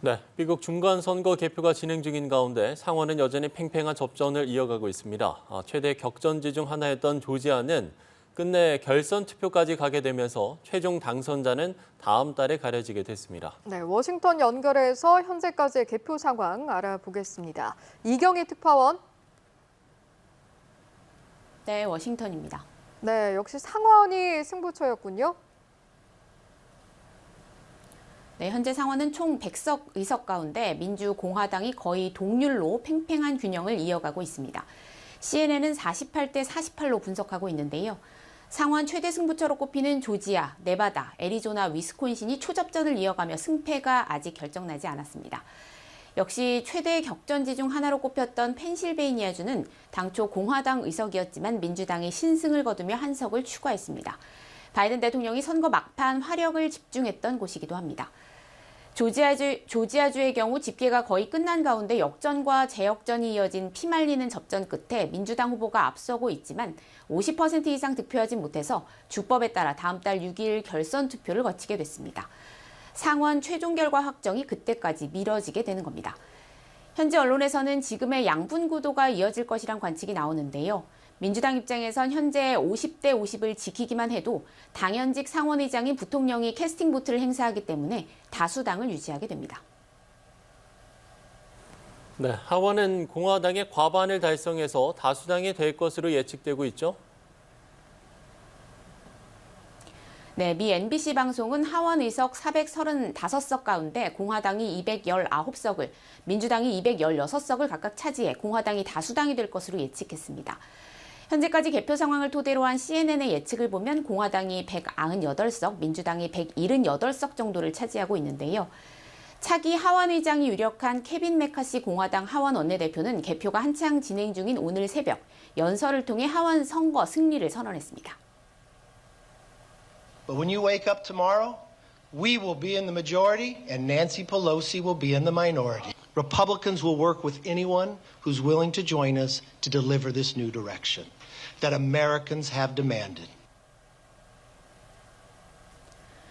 네, 미국 중간선거 개표가 진행 중인 가운데 상원은 여전히 팽팽한 접전을 이어가고 있습니다. 최대 격전지 중 하나였던 조지아는 끝내 결선 투표까지 가게 되면서 최종 당선자는 다음 달에 가려지게 됐습니다. 네, 워싱턴 연결해서 현재까지의 개표 상황 알아보겠습니다. 이경희 특파원. 네, 워싱턴입니다. 네, 역시 상원이 승부처였군요. 네, 현재 상원은 총 100석 의석 가운데 민주공화당이 거의 동률로 팽팽한 균형을 이어가고 있습니다. CNN은 48대 48로 분석하고 있는데요. 상원 최대 승부처로 꼽히는 조지아, 네바다, 애리조나, 위스콘신이 초접전을 이어가며 승패가 아직 결정나지 않았습니다. 역시 최대 격전지 중 하나로 꼽혔던 펜실베이니아주는 당초 공화당 의석이었지만 민주당이 신승을 거두며 한 석을 추가했습니다. 바이든 대통령이 선거 막판 화력을 집중했던 곳이기도 합니다. 조지아주의 경우 집계가 거의 끝난 가운데 역전과 재역전이 이어진 피말리는 접전 끝에 민주당 후보가 앞서고 있지만 50% 이상 득표하지 못해서 주법에 따라 다음 달 6일 결선 투표를 거치게 됐습니다. 상원 최종 결과 확정이 그때까지 미뤄지게 되는 겁니다. 현재 언론에서는 지금의 양분 구도가 이어질 것이란 관측이 나오는데요. 민주당 입장에선 현재 50대 50을 지키기만 해도 당연직 상원의장인 부통령이 캐스팅 보트를 행사하기 때문에 다수당을 유지하게 됩니다. 네, 하원은 공화당의 과반을 달성해서 다수당이 될 것으로 예측되고 있죠. 네, 미 NBC 방송은 하원 의석 435석 가운데 공화당이 219석을, 민주당이 216석을 각각 차지해 공화당이 다수당이 될 것으로 예측했습니다. 현재까지 개표 상황을 토대로 한 CNN의 예측을 보면 공화당이 198석, 민주당이 178석 정도를 차지하고 있는데요. 차기 하원의장이 유력한 케빈 메카시 공화당 하원 원내대표는 개표가 한창 진행 중인 오늘 새벽 연설을 통해 하원 선거 승리를 선언했습니다. But when you wake up tomorrow, we will be in the majority and Nancy Pelosi will be in the minority. Republicans will work with anyone who's willing to join us to deliver this new direction that Americans have demanded.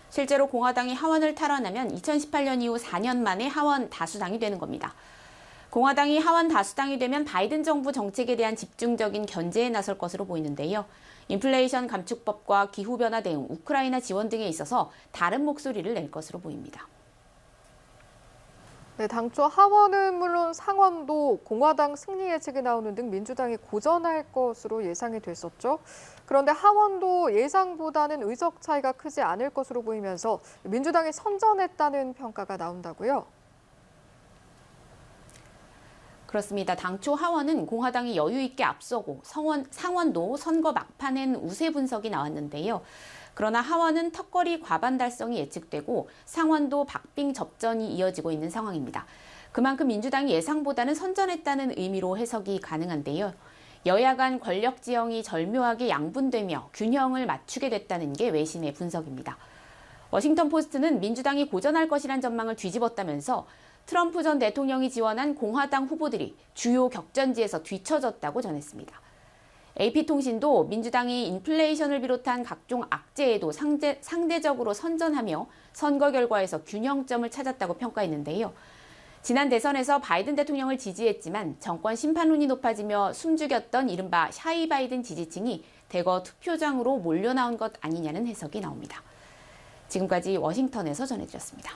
실제로 공화당이 하원을 탈환하면 2018년 이후 4년 만에 하원 다수당이 되는 겁니다. 공화당이 하원 다수당이 되면 바이든 정부 정책에 대한 집중적인 견제에 나설 것으로 보이는데요. 인플레이션 감축법과 기후변화 대응, 우크라이나 지원 등에 있어서 다른 목소리를 낼 것으로 보입니다. 네, 당초 하원은 물론 상원도 공화당 승리 예측이 나오는 등 민주당이 고전할 것으로 예상이 됐었죠. 그런데 하원도 예상보다는 의석 차이가 크지 않을 것으로 보이면서 민주당이 선전했다는 평가가 나온다고요. 그렇습니다. 당초 하원은 공화당이 여유 있게 앞서고 상원도 선거 막판엔 우세 분석이 나왔는데요. 그러나 하원은 턱걸이 과반 달성이 예측되고 상원도 박빙 접전이 이어지고 있는 상황입니다. 그만큼 민주당이 예상보다는 선전했다는 의미로 해석이 가능한데요. 여야 간 권력 지형이 절묘하게 양분되며 균형을 맞추게 됐다는 게 외신의 분석입니다. 워싱턴 포스트는 민주당이 고전할 것이란 전망을 뒤집었다면서 트럼프 전 대통령이 지원한 공화당 후보들이 주요 격전지에서 뒤처졌다고 전했습니다. AP통신도 민주당이 인플레이션을 비롯한 각종 악재에도 상대적으로 선전하며 선거 결과에서 균형점을 찾았다고 평가했는데요. 지난 대선에서 바이든 대통령을 지지했지만 정권 심판론이 높아지며 숨죽였던 이른바 샤이 바이든 지지층이 대거 투표장으로 몰려나온 것 아니냐는 해석이 나옵니다. 지금까지 워싱턴에서 전해드렸습니다.